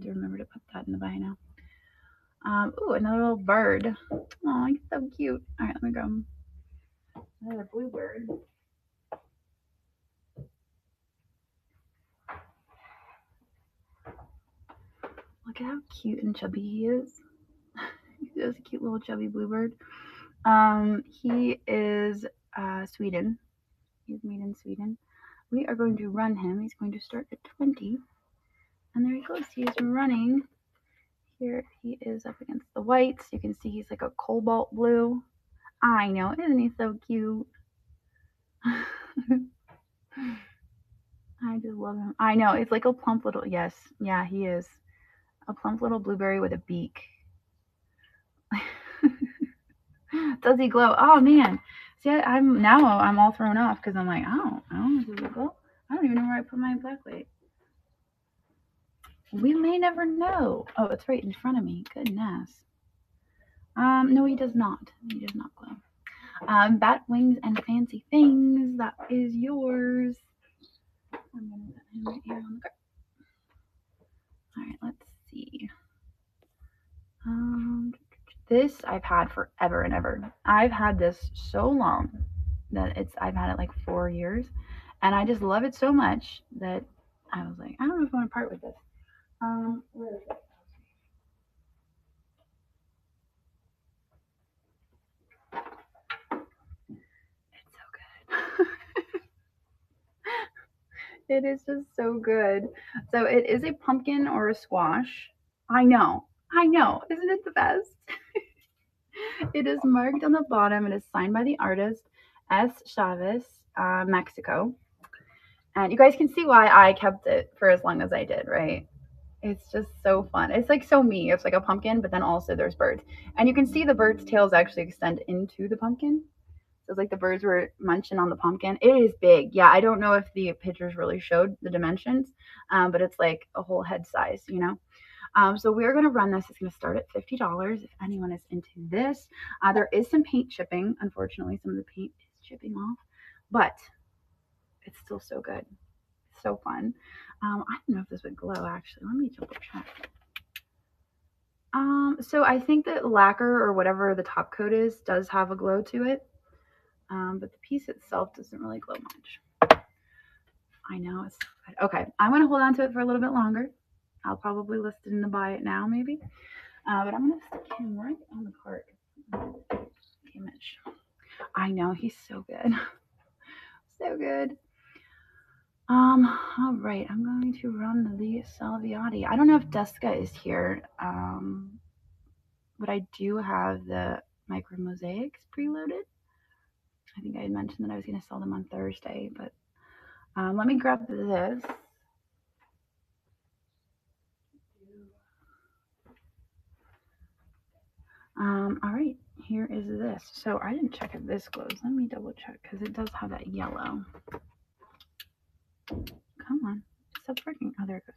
Do remember to put that in the buy now. Ooh, another little bird. Oh, he's so cute. All right, let me go. Another bluebird. Look at how cute and chubby he is. He's a cute little chubby bluebird. He is Sweden. He's made in Sweden. We are going to run him. He's going to start at 20. And there he goes. He's running. Here he is up against the whites. You can see he's like a cobalt blue. I know. Isn't he so cute? I just love him. I know. It's like a plump little... Yes. Yeah, he is. A plump little blueberry with a beak. Does he glow? Oh, man. See, I'm all thrown off because I'm like, I don't know. Does it glow? I don't even know where I put my black light. We may never know. Oh, it's right in front of me. Goodness. No, he does not. He does not glow. Bat wings and fancy things. That is yours. I'm gonna put him right here on the card. All right, let's see. This I've had forever and ever. I've had this so long that I've had it like 4 years, and I just love it so much that I was like, I don't know if I want to part with this. Where is it? It's so good. It is just so good. So it is a pumpkin or a squash. I know. Isn't it the best? It is marked on the bottom. It is signed by the artist S. Chavez, Mexico. And you guys can see why I kept it for as long as I did, right? It's just so fun. It's like so me. It's like a pumpkin, but then also there's birds. And you can see the birds' tails actually extend into the pumpkin. So it's like the birds were munching on the pumpkin. It is big. Yeah, I don't know if the pictures really showed the dimensions, but it's like a whole head size, you know? So we're going to run this. It's going to start at $50 if anyone is into this. There is some paint chipping. Unfortunately, some of the paint is chipping off, but it's still so good. It's so fun. I don't know if this would glow, actually. Let me double check. So I think that lacquer or whatever the top coat is does have a glow to it, but the piece itself doesn't really glow much. I know, it's so good. Okay, I'm going to hold on to it for a little bit longer. I'll probably list it in the buy it now maybe. But I'm going to stick him right on the cart. Image. I know, he's so good. So good. All right, I'm going to run the Salviati. I don't know if Deska is here, but I do have the micro mosaics preloaded. I think I had mentioned that I was going to sell them on Thursday, but let me grab this. All right, here is this. So I didn't check if this glows. Let me double check because it does have that yellow. Come on, stop working. Oh, there it goes.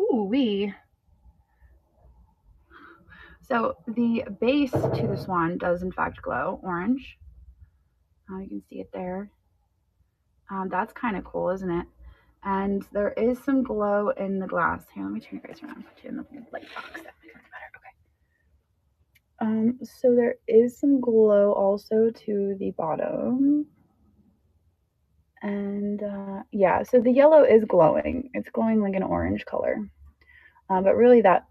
Ooh wee. So the base to the swan does in fact glow orange. You can see it there. That's kind of cool, isn't it? And there is some glow in the glass. Here, let me turn you guys around. Put you in the light box. That makes it better. Okay. So there is some glow also to the bottom. And yeah, so the yellow is glowing. It's glowing like an orange color. But really that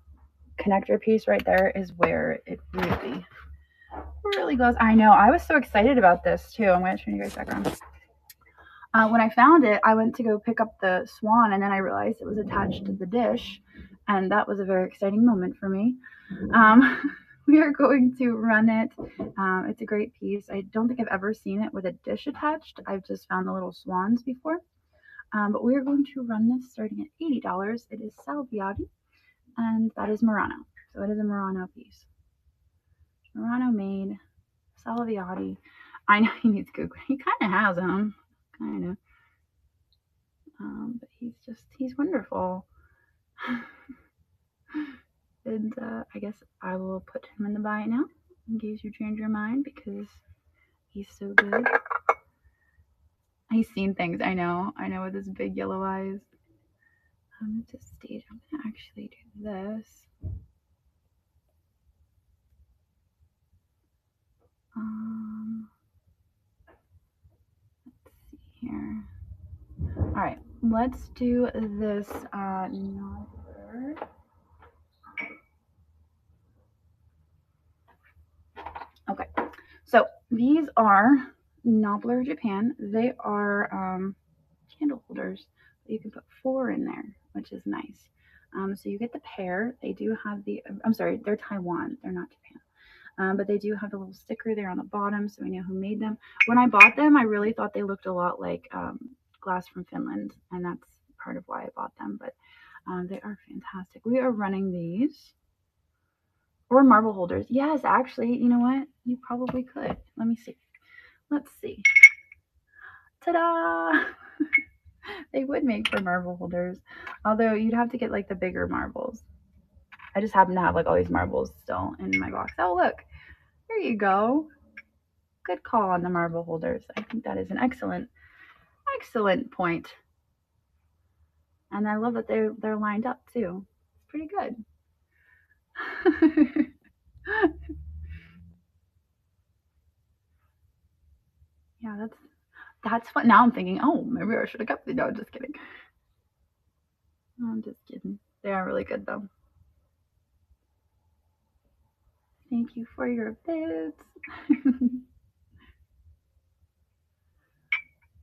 connector piece right there is where it really glows. I know. I was so excited about this too. I'm going to turn you guys back around. When I found it, I went to go pick up the swan, and then I realized it was attached to the dish, and that was a very exciting moment for me. We are going to run it. It's a great piece. I don't think I've ever seen it with a dish attached. I've just found the little swans before. But we are going to run this starting at $80. It is Salviati, and that is Murano. So it is a Murano piece. Murano made, Salviati. I know he needs Google. He kind of has them. Kind of. But he's wonderful. And I guess I will put him in the buy now in case you change your mind because he's so good. He's seen things, I know, with his big yellow eyes. At this stage, I'm going to actually do this. Let's see here. All right, let's do this number. Okay, so these are Nobler Japan. They are candle holders. You can put 4 in there, which is nice. So you get the pair. They do have the, I'm sorry, they're Taiwan. They're not Japan. But they do have the little sticker there on the bottom, so we know who made them. When I bought them, I really thought they looked a lot like glass from Finland, and that's part of why I bought them. But they are fantastic. We are running these. Or marble holders. Yes, actually, you know what? You probably could. Let me see. Let's see. Ta-da! They would make for marble holders. Although you'd have to get like the bigger marbles. I just happen to have like all these marbles still in my box. Oh, look. There you go. Good call on the marble holders. I think that is an excellent point. And I love that they're lined up too. It's pretty good. Yeah, that's what now I'm thinking, oh, maybe I should have kept these. No, just kidding. I'm just kidding. They are really good though. Thank you for your bids.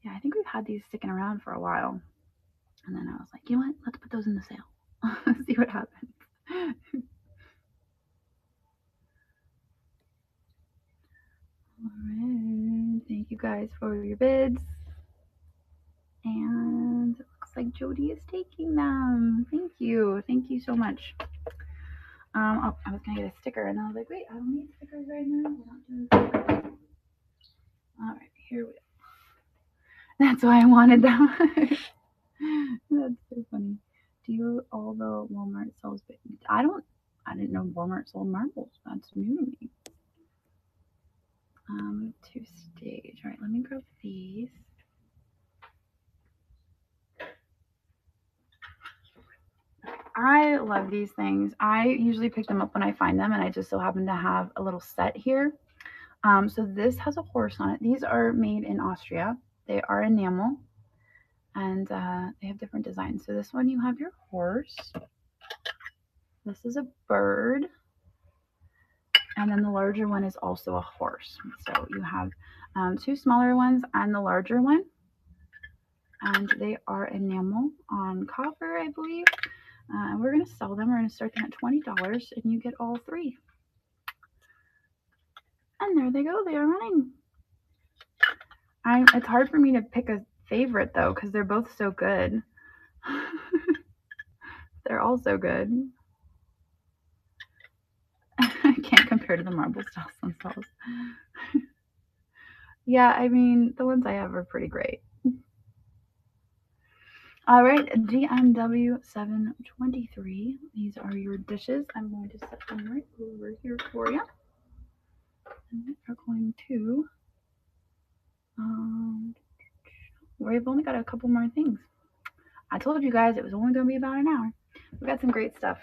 Yeah, I think we've had these sticking around for a while. And then I was like, you know what? Let's put those in the sale. See what happens. All right. Thank you guys for your bids. And it looks like Jody is taking them. Thank you. Thank you so much. Oh, I was gonna get a sticker, and I was like, wait, I don't need stickers right now. We're not doing stickers. All right, here we go. That's why I wanted them. That's so funny. Do you all the Walmart sells? I didn't know Walmart sold marbles. That's new to me. To stage. All right, let me grab these. I love these things. I usually pick them up when I find them, and I just so happen to have a little set here. So this has a horse on it. These are made in Austria. They are enamel, and they have different designs. So this one, you have your horse. This is a bird. And then the larger one is also a horse. So you have 2 smaller ones and the larger one. And they are enamel on copper, I believe. And we're going to sell them. We're going to start them at $20 and you get all 3. And there they go. They are running. It's hard for me to pick a favorite though because they're both so good. They're all so good. I can't compare to the marble styles themselves. Yeah, I mean, the ones I have are pretty great. All right, GMW 723. These are your dishes. I'm going to set them right over here for you. And we're going to, we've only got a couple more things. I told you guys it was only going to be about an hour. We got some great stuff.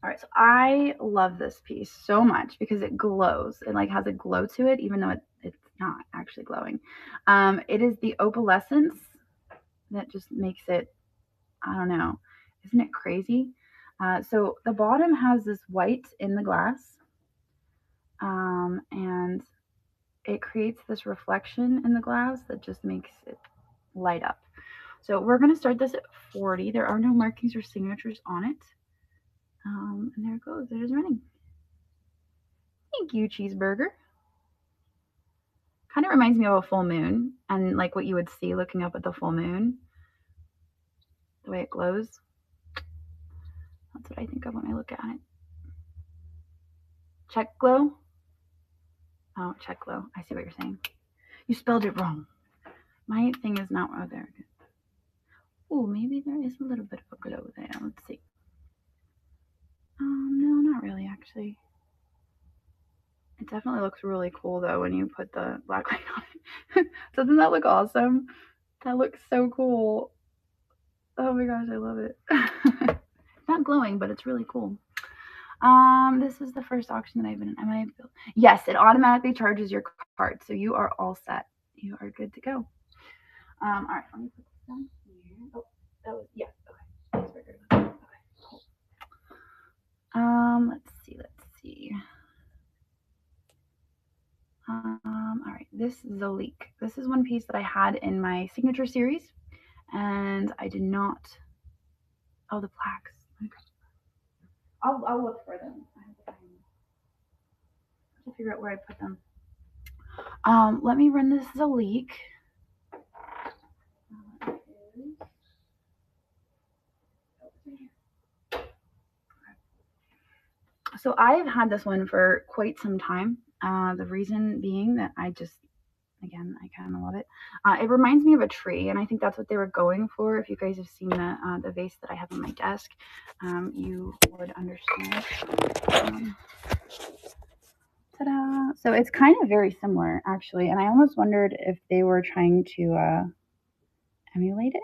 All right, so I love this piece so much because it glows. It like has a glow to it, even though it's not actually glowing. It is the opalescence that just makes it, I don't know, isn't it crazy? So the bottom has this white in the glass, and it creates this reflection in the glass that just makes it light up. So we're going to start this at 40. There are no markings or signatures on it. And there it goes. It is running. Thank you, Cheeseburger. Kind of reminds me of a full moon and like what you would see looking up at the full moon. The way it glows. That's what I think of when I look at it. Check glow? Oh, check glow. I see what you're saying. You spelled it wrong. My thing is not oh, there. Oh, maybe there is a little bit of a glow there. Let's see. No, not really, actually. It definitely looks really cool, though, when you put the black light on it. Doesn't that look awesome? That looks so cool. Oh my gosh, I love it. It's not glowing, but it's really cool. This is the first auction that I've been in. Yes, it automatically charges your card, so you are all set. You are good to go. All right, let me put this down here. Oh, that was, yeah, okay. Okay, cool. Let's see. All right, this Zellique. This is one piece that I had in my signature series, and I did not. Oh, the plaques. I'll look for them. I have to figure out where I put them. Let me run this Zellique. So I've had this one for quite some time. The reason being that I kind of love it. It reminds me of a tree, and I think that's what they were going for. If you guys have seen the vase that I have on my desk, you would understand. Ta-da! So it's kind of very similar, actually, and I almost wondered if they were trying to emulate it.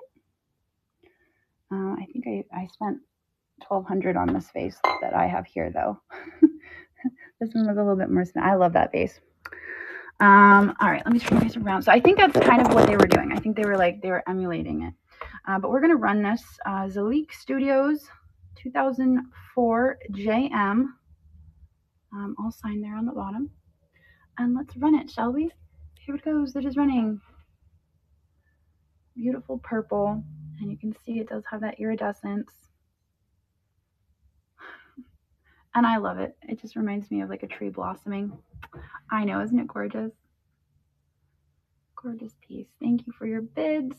I think I spent $1,200 on this vase that I have here, though. This one was a little bit more. I love that vase. All right, let me turn this around. So I think that's kind of what they were doing. I think they were emulating it. But we're gonna run this Zellique Studios 2004 JM. All signed there on the bottom. And let's run it, shall we? Here it goes. It is running. Beautiful purple, and you can see it does have that iridescence. And I love it. It just reminds me of like a tree blossoming. I know, isn't it gorgeous? Gorgeous piece. Thank you for your bids.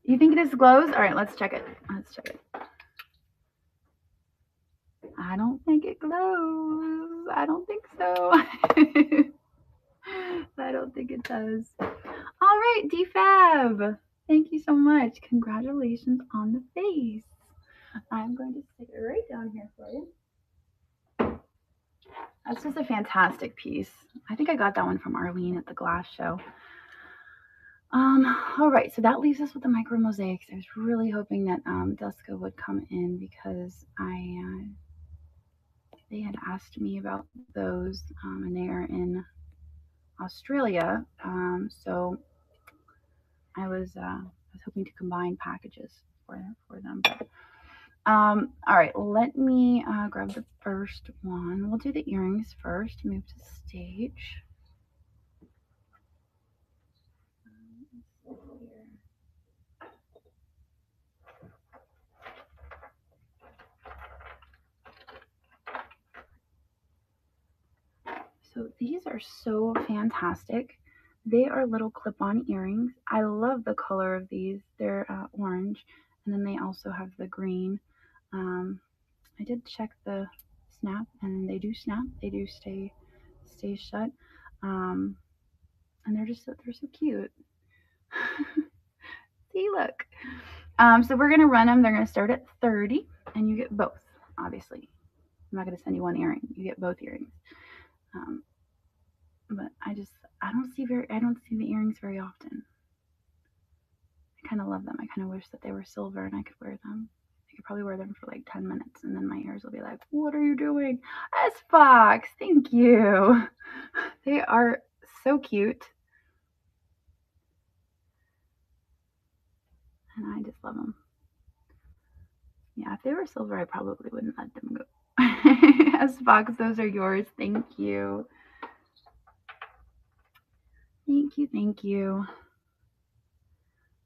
You think this glows? All right, let's check it. I don't think it glows. I don't think so. I don't think it does. All right, DFab. Thank you so much. Congratulations on the face. I'm going to stick it right down here for you. That's just a fantastic piece. I think I got that one from Arlene at the glass show. All right, so that leaves us with the micro mosaics. I was really hoping that Duska would come in because they had asked me about those, and they are in Australia. So I was hoping to combine packages for them. But, all right, let me grab the first one. We'll do the earrings first. Move to stage. So these are so fantastic. They are little clip-on earrings. I love the color of these. They're orange, and then they also have the green. I did check the snap, and they do snap. They do stay shut, and they're so cute. See, look. So we're gonna run them. They're gonna start at 30, and you get both. Obviously, I'm not gonna send you one earring. You get both earrings. But I don't see the earrings very often. I kind of love them. I kind of wish that they were silver and I could wear them. I could probably wear them for like 10 minutes and then my ears will be like, what are you doing? S-Fox, thank you. They are so cute. And I just love them. Yeah, if they were silver, I probably wouldn't let them go. S-Fox, those are yours. Thank you. Thank you, thank you.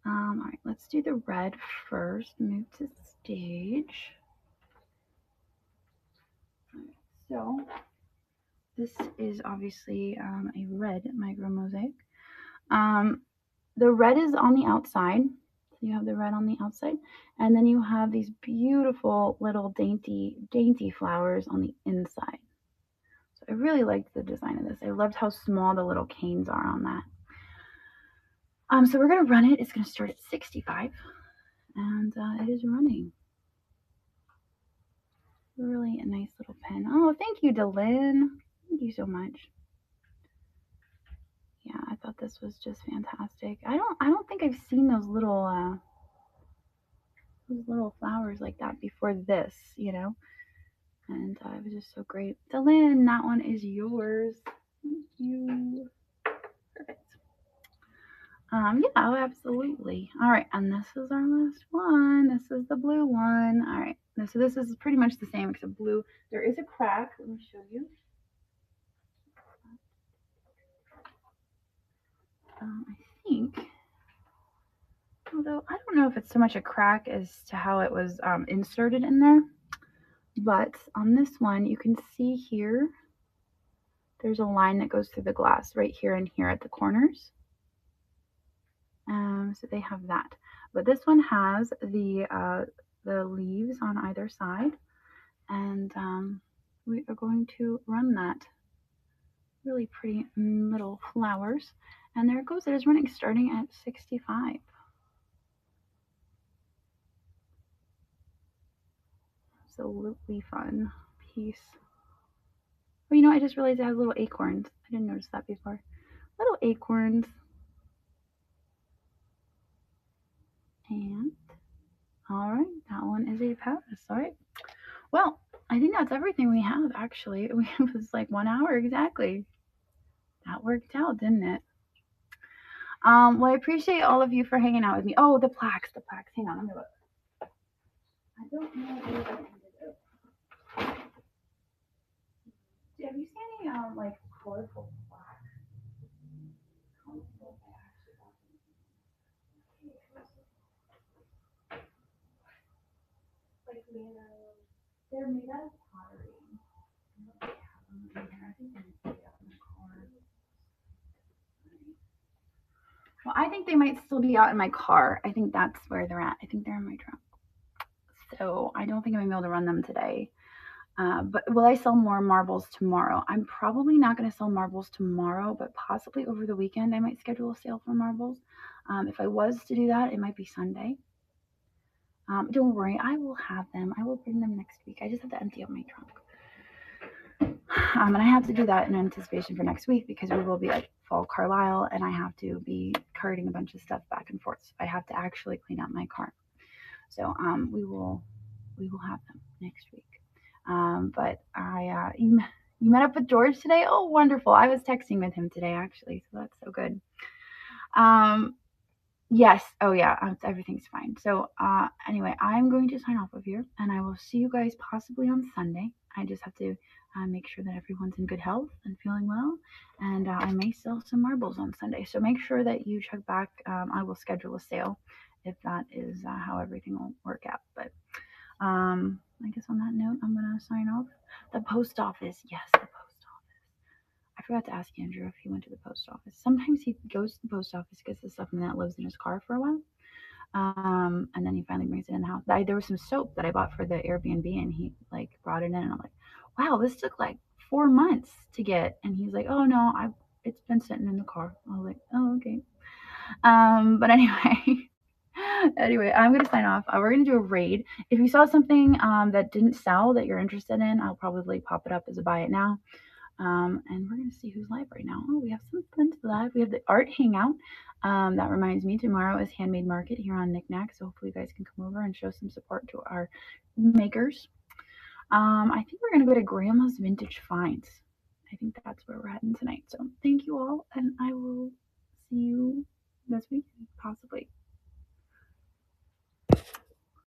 All right, let's do the red first. Move to stage. So this is obviously a red micro mosaic. The red is on the outside. So you have the red on the outside, and then you have these beautiful little dainty flowers on the inside. So I really liked the design of this. I loved how small the little canes are on that. So we're gonna run it. It's gonna start at 65, and it is running. Really a nice little pen. Oh, thank you, Diller. Thank you so much. Yeah, I thought this was just fantastic. I don't think I've seen those little flowers like that before this, you know. And it was just so great. Diller, that one is yours. Thank you. Perfect. Yeah, oh, absolutely. All right, and this is our last one. This is the blue one. All right, so this is pretty much the same except blue. There is a crack. Let me show you. I think, although I don't know if it's so much a crack as to how it was inserted in there, but on this one, you can see here, there's a line that goes through the glass right here and here at the corners. So they have that. But this one has the leaves on either side, and we are going to run that. Really pretty little flowers. And there it goes. It is running starting at 65. Absolutely fun piece. Oh, you know, I just realized it has little acorns. I didn't notice that before. Little acorns. And all right, that one is a pass. All right. Well, I think that's everything we have, actually. It was like 1 hour exactly. That worked out, didn't it? Well, I appreciate all of you for hanging out with me. Oh, the plaques. Hang on, let me look. I don't know where I ended up. Have you seen any like colorful plaques? Like they're made out of pottery. I think they might be out in the car. Well, I think they might still be out in my car. I think that's where they're at. I think they're in my trunk. So I don't think I'm gonna be able to run them today. But will I sell more marbles tomorrow? I'm probably not going to sell marbles tomorrow, but possibly over the weekend I might schedule a sale for marbles. If I was to do that, it might be Sunday. Don't worry, I will have them. I will bring them next week. I just have to empty out my trunk. And I have to do that in anticipation for next week because we will be at Fall Carlisle and I have to be carting a bunch of stuff back and forth. So I have to actually clean out my car. So we will have them next week. But I You met up with George today? Oh, wonderful. I was texting with him today, actually, so that's so good. Yes. Oh, yeah. Everything's fine. So, anyway, I'm going to sign off of here, and I will see you guys possibly on Sunday. I just have to make sure that everyone's in good health and feeling well, and I may sell some marbles on Sunday. So make sure that you check back. I will schedule a sale if that is how everything will work out. But I guess on that note, I'm gonna sign off. The post office. Yes, the post office. I forgot to ask Andrew if he went to the post office. Sometimes he goes to the post office, gets the stuff, and then it lives in his car for a while. And then he finally brings it in the house. There was some soap that I bought for the Airbnb, and he like brought it in, and I'm like, wow, this took like 4 months to get. And he's like, oh no, it's been sitting in the car. I was like, oh okay. But anyway. Anyway, I'm gonna sign off. We're gonna do a raid. If you saw something that didn't sell that you're interested in, I'll probably pop it up as a buy it now. And we're gonna see who's live right now. Oh, we have some friends live. We have the art hangout. That reminds me, tomorrow is handmade market here on Knickknack, so hopefully you guys can come over and show some support to our makers. I think we're gonna go to Grandma's Vintage Finds. I think that's where we're heading tonight. So thank you all, and I will see you this week, possibly.